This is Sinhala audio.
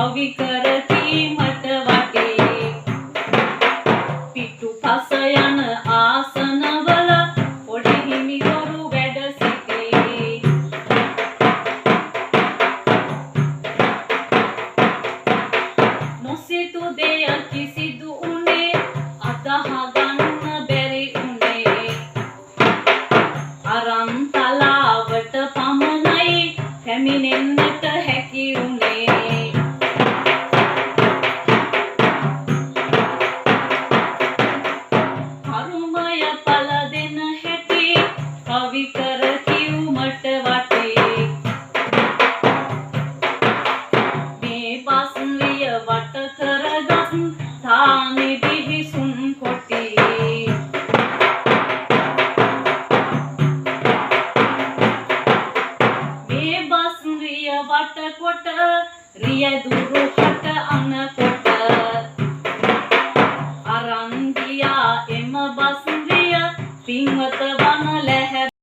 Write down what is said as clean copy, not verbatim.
කවි කර කීමට වටේ පිටුපස යන ආසනවල පොඩි හිමිවරු වැඩ සිටේ නොසිතු දෙයක් කිසිදු උනේ අදහ ගන්න බැරි උනේ අරන්තලාවට පමණයි පැමිණෙන්නට හැකි උනේ කරුමය පල දෙන හැටි කවි කර කිව්මට වටේ මේ බස්රිය වට කරගත් තාමි බිහිසුන් කොටේ මේ බස්රිය වට කොට රියදුරු